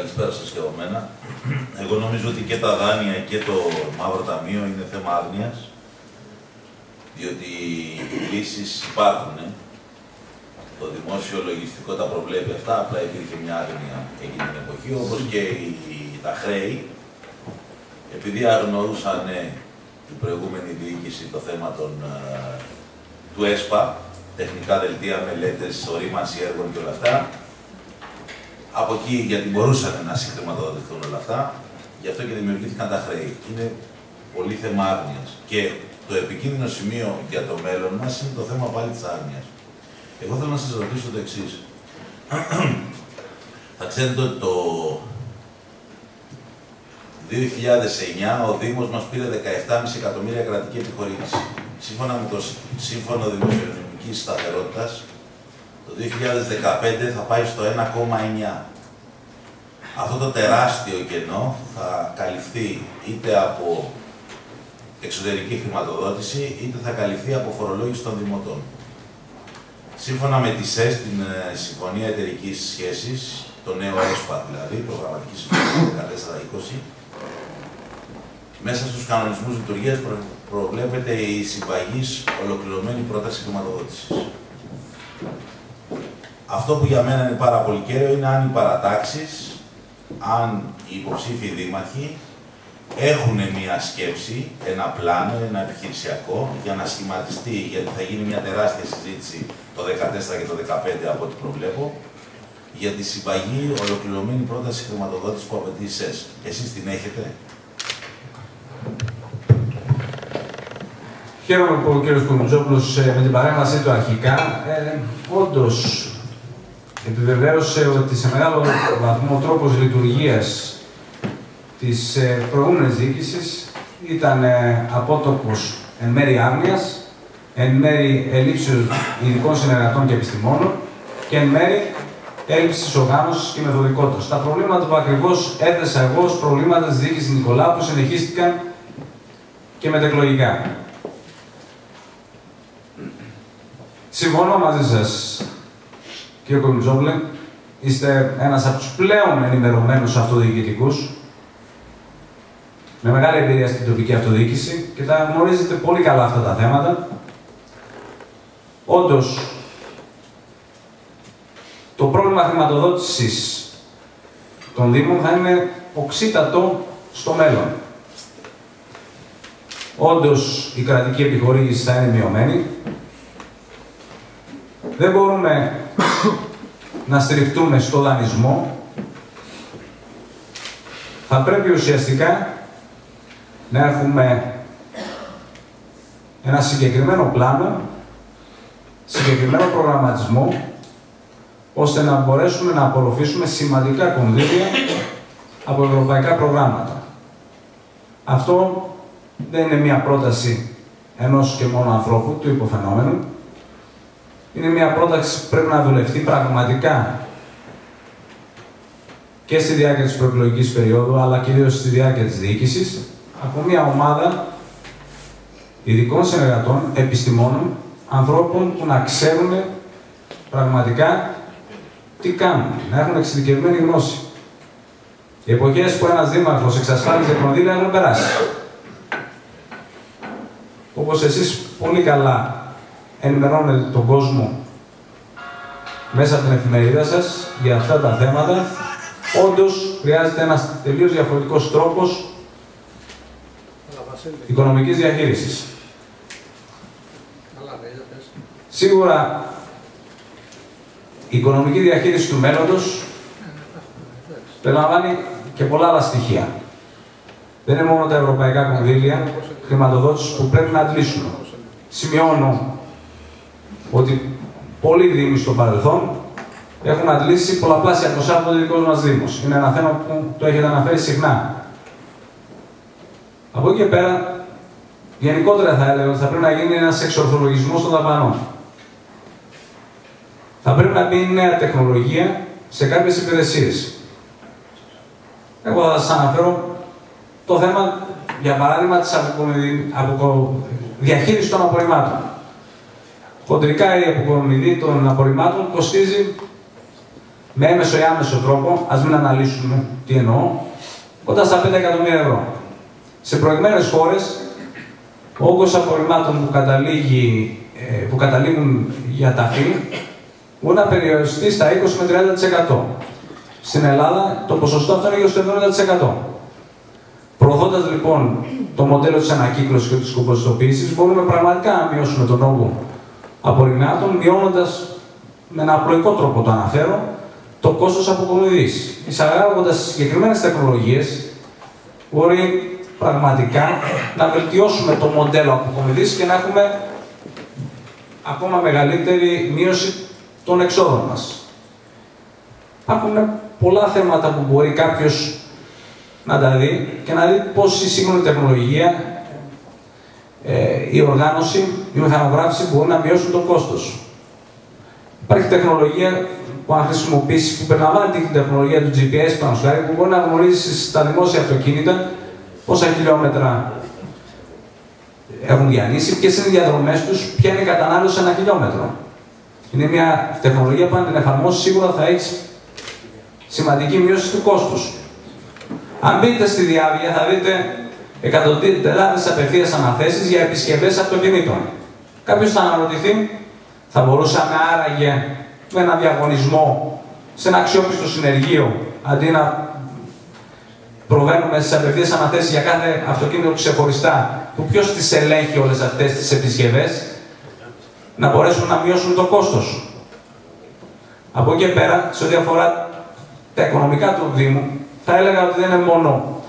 Καλησπέρα σας και από μένα. Εγώ νομίζω ότι και τα δάνεια και το Μαύρο Ταμείο είναι θέμα άγνοιας, διότι οι λύσεις υπάρχουν. Το δημόσιο λογιστικό τα προβλέπει αυτά, απλά υπήρχε μια άγνοια εκείνη την εποχή, όπως και τα χρέη, επειδή αγνοούσαν η προηγούμενη διοίκηση το θέμα του ΕΣΠΑ, τεχνικά δελτία, μελέτες, ορίμανση έργων και όλα αυτά. Από εκεί, γιατί μπορούσαν να συγχρηματοδοτηθούν όλα αυτά, γι' αυτό και δημιουργήθηκαν τα χρέη. Είναι πολύ θέμα άγνοιας. Και το επικίνδυνο σημείο για το μέλλον μας είναι το θέμα πάλι της άγνοιας. Εγώ θέλω να σας ρωτήσω το εξής. Θα ξέρετε ότι το 2009 ο Δήμος μας πήρε 17,5 εκατομμύρια κρατική επιχορήγηση. Σύμφωνα με το Σύμφωνο Δημοσιονομικής Σταθερότητας, το 2015 θα πάει στο 1,9. Αυτό το τεράστιο κενό θα καλυφθεί είτε από εξωτερική χρηματοδότηση, είτε θα καλυφθεί από φορολόγηση των δημοτών. Σύμφωνα με τη ΣΕΣ, την Συμφωνία Εταιρικής Σχέσης, το νέο ΕΣΠΑ δηλαδή, Προγραμματική Συμφωνία 14-20, μέσα στους κανονισμούς λειτουργίας προβλέπεται η συμπαγής ολοκληρωμένη πρόταση χρηματοδότησης. Αυτό που για μένα είναι πάρα πολύ κέριο είναι αν οι παρατάξεις, αν οι υποψήφοι δήμαρχοι έχουν μια σκέψη, ένα πλάνο, ένα επιχειρησιακό για να σχηματιστεί, γιατί θα γίνει μια τεράστια συζήτηση το 2014 και το 2015 από ό,τι προβλέπω, για τη συμπαγή ολοκληρωμένη πρόταση χρηματοδότησης που απαιτεί η ΣΕΣ. Εσείς την έχετε? Χαίρομαι που ο κ. Κουμουτζόπουλος με την παρέμβασή του αρχικά όντως επιβεβαίωσε ότι σε μεγάλο βαθμό ο τρόπος λειτουργίας της προηγούμενης διοίκησης ήταν απότοκος εν μέρει άγνοιας, εν μέρει ελλείψεως ειδικών συνεργατών και επιστημόνων και εν μέρει έλλειψης οργάνωσης και μεθοδικότητας. Τα προβλήματα που ακριβώς έθεσα εγώ ως προβλήματα της διοίκησης Νικολάου που συνεχίστηκαν και μετεκλογικά. Συμφωνώ μαζί σας, κύριε Κουμουτζόπουλε, είστε ένας από τους πλέον ενημερωμένους αυτοδιοικητικούς, με μεγάλη εμπειρία στην τοπική αυτοδιοίκηση και τα γνωρίζετε πολύ καλά αυτά τα θέματα. Όντως, το πρόβλημα χρηματοδότησης των Δήμων θα είναι οξύτατο στο μέλλον. Όντως, η κρατική επιχορήγηση θα είναι μειωμένη. Δεν μπορούμε να στηριχτούμε στο δανεισμό. Θα πρέπει ουσιαστικά να έχουμε ένα συγκεκριμένο πλάνο, συγκεκριμένο προγραμματισμό, ώστε να μπορέσουμε να απορροφήσουμε σημαντικά κονδύλια από ευρωπαϊκά προγράμματα. Αυτό δεν είναι μια πρόταση ενός και μόνο ανθρώπου, του υποφαινόμενου. Είναι μια πρόταση που πρέπει να δουλευτεί πραγματικά και στη διάρκεια της προεκλογικής περίοδου, αλλά κυρίως στη διάρκεια της διοίκησης, από μια ομάδα ειδικών συνεργατών, επιστημόνων, ανθρώπων που να ξέρουν πραγματικά τι κάνουν, να έχουν εξειδικευμένη γνώση. Οι εποχές που ένας δήμαρχος εξασφάλιζε κονδύλια έχουν περάσει. Όπως εσείς πολύ καλά ενημερώνετε τον κόσμο μέσα από την εφημερίδα σας για αυτά τα θέματα, όντως χρειάζεται ένας τελείως διαφορετικός τρόπος οικονομικής διαχείρισης. Σίγουρα η οικονομική διαχείριση του μέλλοντος περιλαμβάνει και πολλά άλλα στοιχεία. Δεν είναι μόνο τα ευρωπαϊκά κονδύλια χρηματοδότησης που πρέπει να αντλήσουμε. Σημειώνω ότι πολλοί δήμοι στο παρελθόν έχουν αντλήσει πολλαπλάσια ποσά από το δικό μας Δήμος. Είναι ένα θέμα που το έχετε αναφέρει συχνά. Από εκεί και πέρα, γενικότερα θα έλεγα ότι θα πρέπει να γίνει ένας εξορθολογισμός των δαπανών. Θα πρέπει να μπει νέα τεχνολογία σε κάποιες υπηρεσίες. Εγώ θα σας αναφέρω το θέμα, για παράδειγμα, της διαχείρισης των απορριμμάτων. Χοντρικά η αποκομιδή των απορριμμάτων κοστίζει με έμεσο ή άμεσο τρόπο, ας μην αναλύσουμε τι εννοώ, κοντά στα 5 εκατομμύρια ευρώ. Σε προηγμένες χώρες, ο όγκος απορριμμάτων που καταλήγουν για ταφή μπορεί να περιοριστεί στα 20 με 30%. Στην Ελλάδα το ποσοστό αυτό είναι γύρω στο 70%. Προωθώντας λοιπόν το μοντέλο της ανακύκλωσης και της κομποστοποίησης, μπορούμε πραγματικά να μειώσουμε τον όγκο απορριμμάτων, μειώνοντας με ένα απλοϊκό τρόπο, το αναφέρω, το κόστος αποκομιδής. Εισαγάγοντας συγκεκριμένες τεχνολογίες, μπορεί πραγματικά να βελτιώσουμε το μοντέλο αποκομιδής και να έχουμε ακόμα μεγαλύτερη μείωση των εξόδων μας. Υπάρχουν πολλά θέματα που μπορεί κάποιος να τα δει και να δει πώς η σύγχρονη τεχνολογία, η οργάνωση, η μηχανογράφηση μπορεί να μειώσουν το κόστος. Υπάρχει τεχνολογία που αν χρησιμοποιήσει, που περιλαμβάνει την τεχνολογία του GPS, που μπορεί να γνωρίζει στα δημόσια αυτοκίνητα πόσα χιλιόμετρα έχουν διανύσει, ποιες είναι οι διαδρομές τους, ποια είναι η κατανάλωση ένα χιλιόμετρο. Είναι μια τεχνολογία που αν την εφαρμόσει σίγουρα θα έχει σημαντική μείωση του κόστους. Αν μπείτε στη διάβια θα δείτε εκατοντάδες απευθείας αναθέσεις για επισκευές αυτοκινήτων. Κάποιος θα αναρωτηθεί, θα μπορούσαμε άραγε με ένα διαγωνισμό σε ένα αξιόπιστο συνεργείο, αντί να προβαίνουμε στις απευθείας αναθέσεις για κάθε αυτοκίνητο ξεχωριστά, που ποιος τις ελέγχει όλες αυτές τις επισκευές, να μπορέσουν να μειώσουν το κόστος. Από εκεί πέρα, σε ό,τι αφορά τα οικονομικά του Δήμου, θα έλεγα ότι δεν είναι μόνο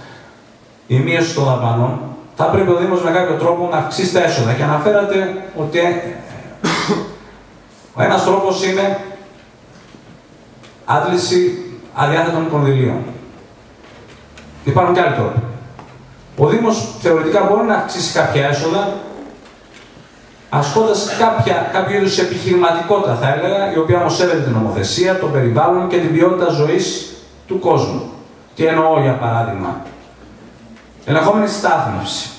η μείωση των δαπανών, θα πρέπει ο Δήμος με κάποιο τρόπο να αυξήσει τα έσοδα. Και αναφέρατε ότι ο ένας τρόπος είναι άντληση αδιάθετων κονδυλίων. Υπάρχουν και άλλοι τρόποι. Ο Δήμος θεωρητικά μπορεί να αυξήσει κάποια έσοδα, ασκώντας κάποιο είδους επιχειρηματικότητα, θα έλεγα, η οποία όμως σέβεται την νομοθεσία, το περιβάλλον και την ποιότητα ζωής του κόσμου. Τι εννοώ, για παράδειγμα, ελεγχόμενη στάθμευση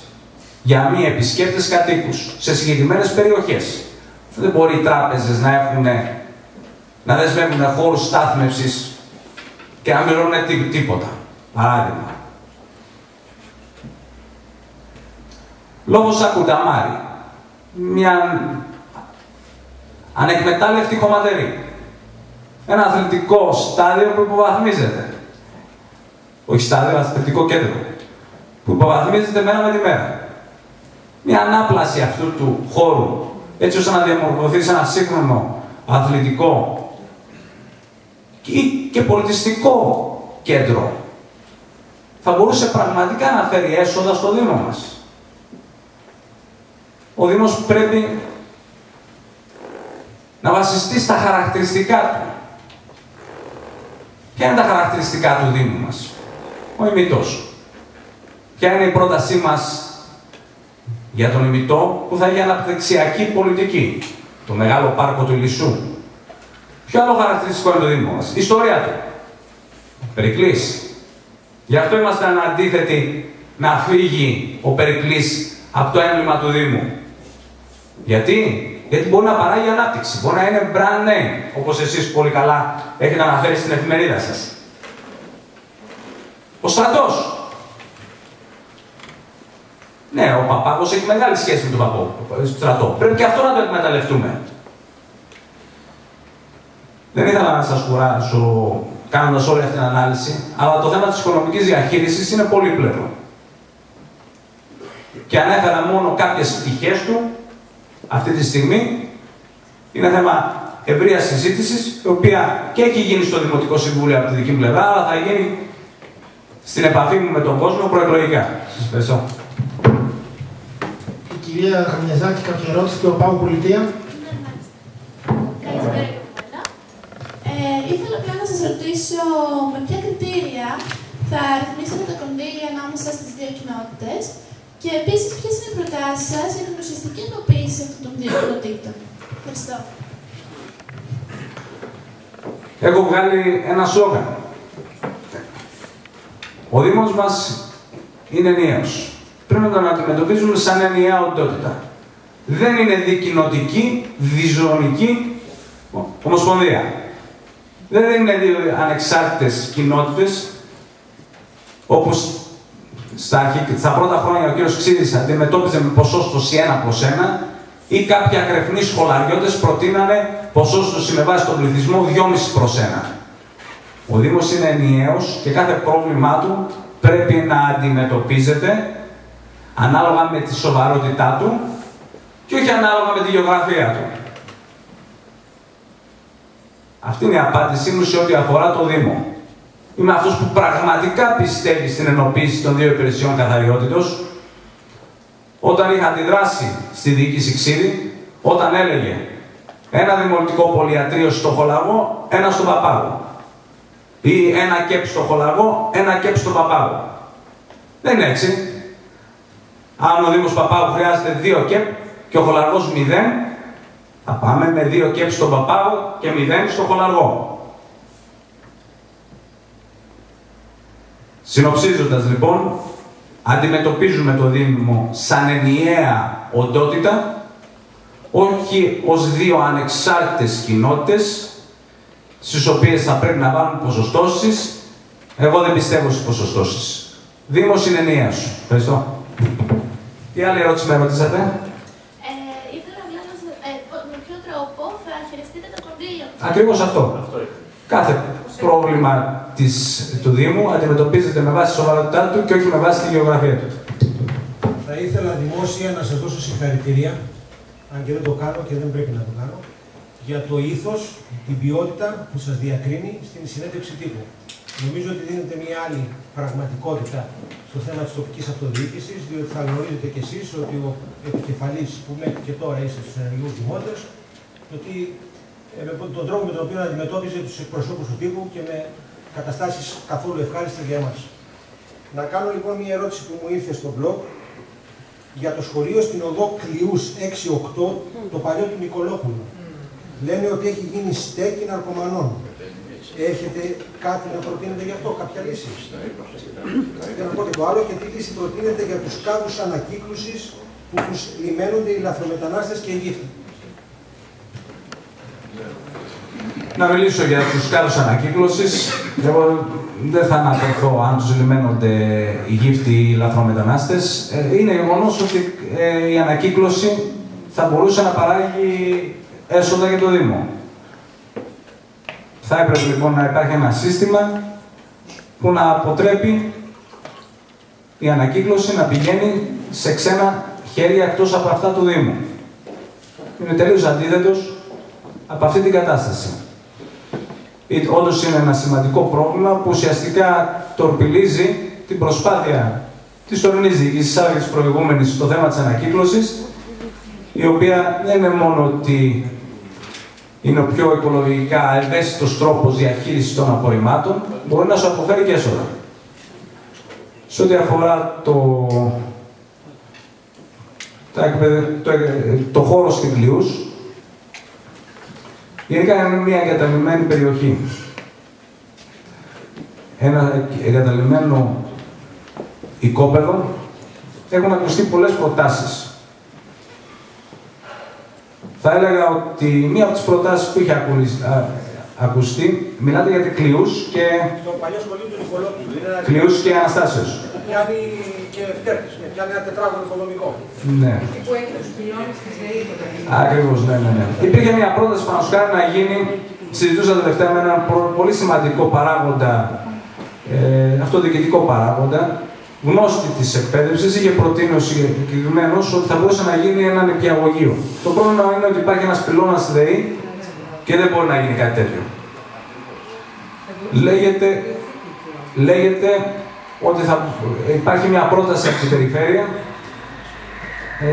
για μη επισκέπτες κατοίκους σε συγκεκριμένες περιοχές. Δεν μπορεί οι τράπεζες να δεσμεύουν χώρους στάθμευσης και να πληρώνουν τίποτα. Παράδειγμα. Λόγος Ακουνταμάρη. Μια ανεκμετάλλευτη χωματερή. Ένα αθλητικό στάδιο που υποβαθμίζεται. Όχι στάδιο, αθλητικό κέντρο. Που υποβαθμίζεται μέρα με τη μέρα. Μια ανάπλαση αυτού του χώρου, έτσι ώστε να διαμορφωθεί σε ένα σύγχρονο αθλητικό και πολιτιστικό κέντρο, θα μπορούσε πραγματικά να φέρει έσοδα στο Δήμο μας. Ο Δήμος πρέπει να βασιστεί στα χαρακτηριστικά του. Ποια είναι τα χαρακτηριστικά του Δήμου μας? Ο ημιτός. Ποια είναι η πρότασή μας για τον ημιτό που θα έχει αναπτυξιακή πολιτική? Το μεγάλο πάρκο του Ηλισσού. Ποιο άλλο χαρακτηριστικό είναι το Δήμο μας? Η ιστορία του. Περικλής. Γι' αυτό είμαστε αντίθετοι να φύγει ο Περικλής από το έμβλημα του Δήμου. Γιατί μπορεί να παράγει ανάπτυξη, μπορεί να είναι brand name, όπως εσείς πολύ καλά έχετε αναφέρει στην εφημερίδα σας. Ο στρατός. Ναι, ο Παπάκος έχει μεγάλη σχέση με τον στρατό. Πρέπει και αυτό να το εκμεταλλευτούμε. Δεν ήθελα να σας κουράσω κάνοντας όλη αυτή την ανάλυση, αλλά το θέμα της οικονομικής διαχείρισης είναι πολύπλευρο. Και ανέφερα μόνο κάποιες πτυχές του, αυτή τη στιγμή είναι θέμα ευρείας συζήτησης, η οποία και έχει γίνει στο Δημοτικό Συμβούλιο από τη δική μου πλευρά, αλλά θα γίνει στην επαφή μου με τον κόσμο προεκλογικά. Σας ευχαριστώ. Η κυρία Χαμιαζάκη, κάποια ερώτηση του ΟΠΑΟ Πολιτεία? Καλησπέρα. Ήθελα απλά να σας ρωτήσω με ποια κριτήρια θα ρυθμίσετε τα κονδύλια ανάμεσα στις δύο κοινότητες και επίσης ποιες είναι οι προτάσεις σας για την ουσιαστική ενοποίηση αυτών των δύο κοινοτήτων. Ευχαριστώ. Έχω βγάλει ένα σόγγαν. Ο Δήμος μας είναι ενιαίος. Πρέπει να τον αντιμετωπίζουμε σαν ενιαία οντότητα. Δεν είναι δικοινοτική, διζωνική ομοσπονδία. Δεν είναι δύο ανεξάρτητες κοινότητες, όπως στα πρώτα χρόνια ο κ. Ξίδης αντιμετώπιζε με ποσόστοση 1/1 ή κάποιοι ακρεφνοί σχολαριώτες προτείνανε ποσόστοση με βάση τον πληθυσμό 2,5/1. Ο Δήμος είναι ενιαίος και κάθε πρόβλημά του πρέπει να αντιμετωπίζεται ανάλογα με τη σοβαρότητά του και όχι ανάλογα με τη γεωγραφία του. Αυτή είναι η απάντησή μου σε ό,τι αφορά το Δήμο. Είμαι αυτός που πραγματικά πιστεύει στην ενοποίηση των δύο υπηρεσιών καθαριότητος. Όταν είχα αντιδράσει στη διοίκηση Ξίδη, όταν έλεγε ένα δημοτικό πολυιατρείο στο Χολαγό, ένα στον Παπάγο. Ή ένα ΚΕΠ στο Χολαγό, ένα ΚΕΠ στον Παπάγο. Δεν είναι έτσι. Αν ο Δήμος Παπάγου χρειάζεται 2 ΚΕΠ και ο Χολαργός 0, θα πάμε με 2 ΚΕΠ στον Παπάγο και 0 στο Χολαργό. Συνοψίζοντας λοιπόν, αντιμετωπίζουμε το Δήμο σαν ενιαία οντότητα, όχι ως δύο ανεξάρτητες κοινότητες, στις οποίες θα πρέπει να βάλουν ποσοστώσεις. Εγώ δεν πιστεύω στις ποσοστώσεις. Δήμος είναι ενιαίος. Ευχαριστώ. Τι άλλη ερώτηση με ρωτήσατε? Ήθελα να με ποιο τρόπο θα χειριστείτε τα κονδύλια. Ακριβώς αυτό. Κάθε πρόβλημα του Δήμου αντιμετωπίζεται με βάση τη σοβαρότητά του και όχι με βάση τη γεωγραφία του. Θα ήθελα δημόσια να σας δώσω συγχαρητήρια, αν και δεν το κάνω και δεν πρέπει να το κάνω, για το ήθος, την ποιότητα που σας διακρίνει στην συνέντευξη τύπου. Νομίζω ότι δίνετε μια άλλη πραγματικότητα στο θέμα της τοπικής αυτοδιοίκησης, διότι θα γνωρίζετε κι εσείς ότι ο επικεφαλής που μέχρι και τώρα είστε στους ενεργούς δημότες, ότι με τον τρόπο με τον οποίο αντιμετώπιζε τους εκπροσώπους του τύπου και με καταστάσεις καθόλου ευχάριστες για εμάς. Να κάνω λοιπόν μια ερώτηση που μου ήρθε στο blog για το σχολείο στην οδό Κλειούς 6-8, το παλιό του Νικολόπουλου. Λένε ότι έχει γίνει στέκι ναρκωμανών. Έχετε κάτι να προτείνετε γι' αυτό, κάποια λύση? Και να πω και το άλλο, και τι λύση προτείνετε για τους κάδους ανακύκλωσης που τους λιμένονται οι λαθρομετανάστες και οι γύφτοι? Να μιλήσω για τους κάδους ανακύκλωσης. Εγώ δεν θα αναφερθώ αν τους λιμένονται οι γύφτοι ή οι λαθρομετανάστες. Είναι γεγονός ότι η ανακύκλωση θα μπορούσε να παράγει έσοδα για το Δήμο. Θα έπρεπε λοιπόν να υπάρχει ένα σύστημα που να αποτρέπει η ανακύκλωση να πηγαίνει σε ξένα χέρια εκτός από αυτά του Δήμου. Είναι τελείως αντίθετος από αυτή την κατάσταση. Όντως είναι ένα σημαντικό πρόβλημα που ουσιαστικά τορπιλίζει την προσπάθεια της τωρινής διοίκησης, αλλά και της προηγούμενης στο θέμα της ανακύκλωσης, η οποία δεν είναι μόνο ότι είναι ο πιο οικολογικά ευαίσθητος τρόπος διαχείρισης των απορριμμάτων, μπορεί να σου αποφέρει και έσοδα. Σε ό,τι αφορά το χώρο στην Κλειούς, γενικά είναι μια εγκαταλειμμένη περιοχή. Ένα εγκαταλειμμένο οικόπεδο. Έχουν ακουστεί πολλές προτάσεις. Θα έλεγα ότι μία από τις προτάσεις που είχε ακουστεί, μιλάτε για Κλειούς και... Το παλιό σχολείο του Νικολόπουλου. Κλειούς και Αναστάσεως. Πιάνει και φτέρτης, πιάνει ένα τετράγωνο οικονομικό. Ναι. Που έχει τους πυλώνες της ΔΕΗ. Ακριβώς, ναι. Υπήρχε μια πρόταση πάνω να γίνει, συζητούσα τελευταία με έναν πολύ σημαντικό παράγοντα, αυτοδιοικητικό παράγοντα, γνώστη της εκπαίδευσης, είχε προτείνει ο συγκεκριμένος ότι θα μπορούσε να γίνει ένα νηπιαγωγείο. Το πρόβλημα είναι ότι υπάρχει ένας πυλώνας στη ΔΕΗ και δεν μπορεί να γίνει κάτι τέτοιο. Λέγεται ότι υπάρχει μια πρόταση από την περιφέρεια,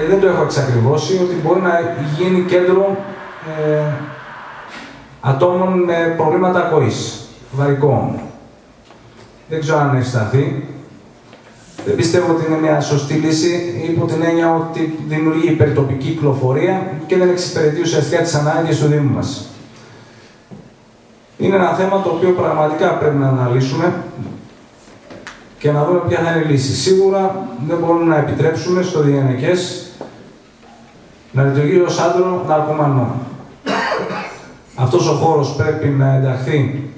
δεν το έχω εξακριβώσει, ότι μπορεί να γίνει κέντρο ατόμων με προβλήματα ακοής, βαρικών. Δεν ξέρω αν ευσταθεί. Δεν πιστεύω ότι είναι μια σωστή λύση, υπό την έννοια ότι δημιουργεί υπερτοπική κυκλοφορία και δεν εξυπηρετεί ουσιαστικά τις ανάγκες του Δήμου μας. Είναι ένα θέμα το οποίο πραγματικά πρέπει να αναλύσουμε και να δούμε ποια θα είναι η λύση. Σίγουρα δεν μπορούμε να επιτρέψουμε στο διενεκές να λειτουργεί ως άντρο ναρκωμανών. αυτός ο χώρος πρέπει να ενταχθεί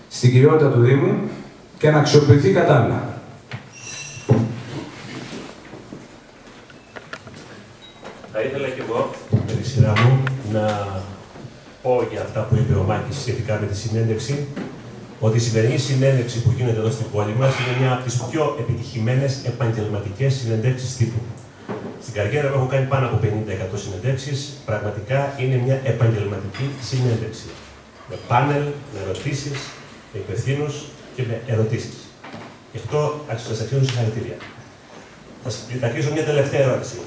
στην κυριότητα του Δήμου και να αξιοποιηθεί κατάλληλα. Θα ήθελα και εγώ, με τη σειρά μου, να πω για αυτά που είπε ο Μάκης σχετικά με τη συνέντευξη, ότι η σημερινή συνέντευξη που γίνεται εδώ στην πόλη μας είναι μια από τις πιο επιτυχημένες επαγγελματικές συνεντεύξεις τύπου. Στην καριέρα μου έχω κάνει πάνω από 50% συνεντεύξεις. Πραγματικά είναι μια επαγγελματική συνέντευξη. Με πάνελ, με ερωτήσεις, με υπευθύνους και με ερωτήσεις. Γι' αυτό σας αξίζουν συγχαρητήρια. Θα κλείσω μια τελευταία ερώτηση.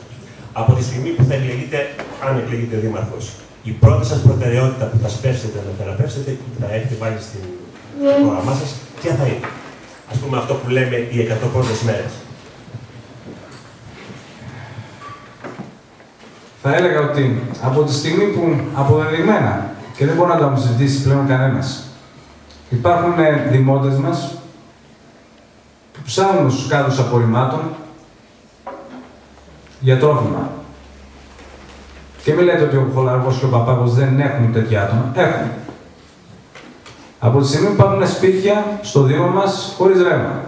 Από τη στιγμή που θα εκλεγείτε, αν εκλεγείτε δήμαρχος, η πρώτη σας προτεραιότητα που θα σπεύσετε να θεραπεύσετε και θα έχετε βάλει στην πρόγραμμά σας, ποια θα είναι? Ας πούμε αυτό που λέμε οι 100 πρώτες μέρες. Θα έλεγα ότι από τη στιγμή που αποδεδειγμένα και δεν μπορεί να το αμφισβητήσει πλέον κανένας, υπάρχουν δημότες μας που ψάχνουν στους κάδους απορριμμάτων για τρόφιμα. Και μην λέτε ότι ο Χολαργός και ο Παπάκος δεν έχουν τέτοια άτομα. Έχουν. Από τη στιγμή που υπάρχουν σπίτια στο Δήμο μας χωρίς ρεύμα.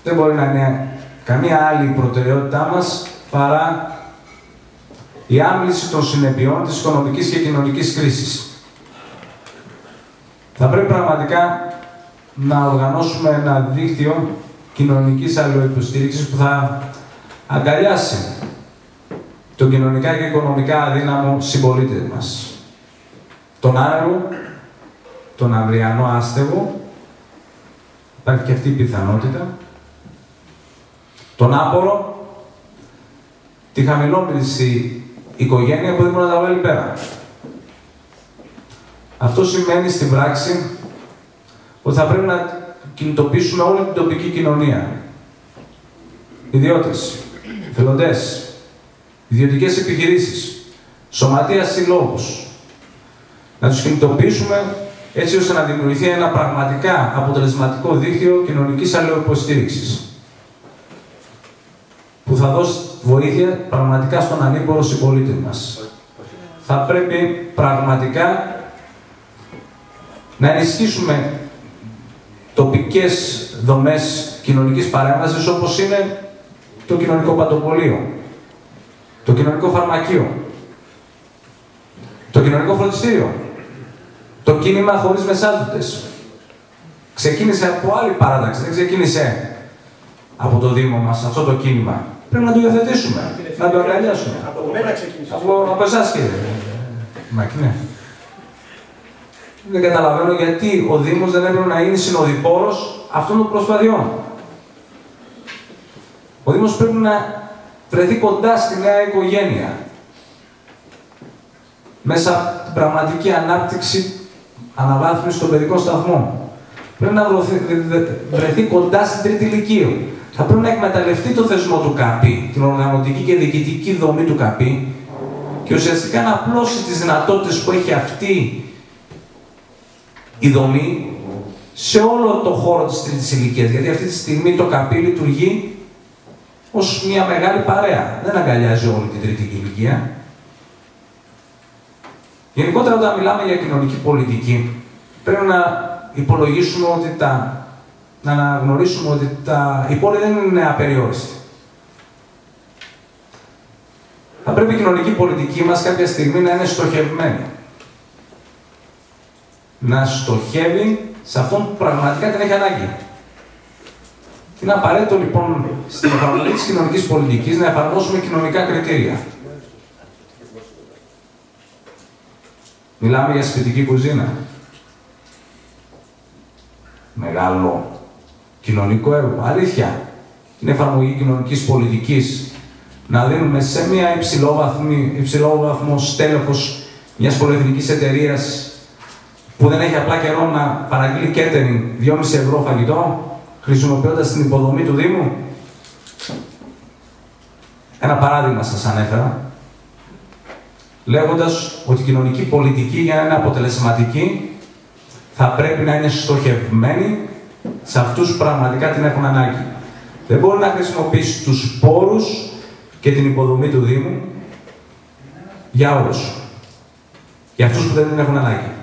Δεν μπορεί να είναι καμία άλλη προτεραιότητά μας παρά η άμβληση των συνεπειών της οικονομικής και κοινωνικής κρίσης. Θα πρέπει πραγματικά να οργανώσουμε ένα δίκτυο κοινωνικής αλληλοϊποστήριξης που θα αγκαλιάσει τον κοινωνικά και οικονομικά αδύναμο συμπολίτη μας. Τον άνεργο, τον αυριανό άστεγο, υπάρχει και αυτή η πιθανότητα, τον άπορο, τη χαμηλόμισθη οικογένεια που δεν μπορεί να τα βάλει πέρα. Αυτό σημαίνει στην πράξη ότι θα πρέπει να κινητοποιήσουμε όλη την τοπική κοινωνία. Ιδιώτες, εθελοντές, ιδιωτικές επιχειρήσεις, σωματεία συλλόγους. Να τους κινητοποιήσουμε έτσι ώστε να δημιουργηθεί ένα πραγματικά αποτελεσματικό δίκτυο κοινωνικής αλληλοϊποστήριξης που θα δώσει βοήθεια πραγματικά στον ανήμπορο συμπολίτη μας. Θα πρέπει πραγματικά να ενισχύσουμε τοπικές δομές κοινωνικής παρέμβασης όπως είναι το κοινωνικό παντοπολείο, το κοινωνικό φαρμακείο, το κοινωνικό φροντιστήριο, το κίνημα χωρίς μεσάζοντες. Ξεκίνησε από άλλη παράταξη, δεν ξεκίνησε από το Δήμο μας αυτό το κίνημα. Πρέπει να το υιοθετήσουμε, να το αγκαλιάσουμε. Από μένα ξεκίνησε. Από εσάς, κύριε Μάκη, ναι. Δεν καταλαβαίνω γιατί ο Δήμος δεν έπρεπε να είναι συνοδοιπόρος αυτών των προσπαθειών. Ο Δήμος πρέπει να βρεθεί κοντά στη νέα οικογένεια. Μέσα από την πραγματική ανάπτυξη, αναβάθμιση των παιδικών σταθμών. Πρέπει να βρεθεί κοντά στην τρίτη ηλικία. Θα πρέπει να εκμεταλλευτεί το θεσμό του ΚΑΠΗ, την οργανωτική και διοικητική δομή του ΚΑΠΗ και ουσιαστικά να απλώσει τις δυνατότητες που έχει αυτή η δομή σε όλο το χώρο της τρίτης ηλικίας. Γιατί αυτή τη στιγμή το ΚΑΠΗ λειτουργεί ως μια μεγάλη παρέα. Δεν αγκαλιάζει όλη την τρίτη ηλικία. Γενικότερα, όταν μιλάμε για κοινωνική πολιτική, πρέπει να υπολογίσουμε ότι να αναγνωρίσουμε ότι η πόλη δεν είναι απεριόριστη. Θα πρέπει η κοινωνική πολιτική μας κάποια στιγμή να είναι στοχευμένη. Να στοχεύει σε αυτόν που πραγματικά την έχει ανάγκη. Είναι απαραίτητο λοιπόν στην εφαρμογή της κοινωνικής πολιτικής να εφαρμόσουμε κοινωνικά κριτήρια. Μιλάμε για σπιτική κουζίνα. Μεγάλο κοινωνικό έργο. Αλήθεια. Την εφαρμογή κοινωνικής πολιτικής να δίνουμε σε μια υψηλό βαθμό στέλεχος μιας πολυεθνικής εταιρείας που δεν έχει απλά καιρό να παραγγείλει catering 2,5 ευρώ φαγητό, χρησιμοποιώντας την υποδομή του Δήμου. Ένα παράδειγμα σας ανέφερα, λέγοντας ότι η κοινωνική πολιτική για να είναι αποτελεσματική θα πρέπει να είναι στοχευμένη σε αυτούς που πραγματικά την έχουν ανάγκη. Δεν μπορεί να χρησιμοποιήσει τους πόρους και την υποδομή του Δήμου για όλους. Για αυτούς που δεν την έχουν ανάγκη.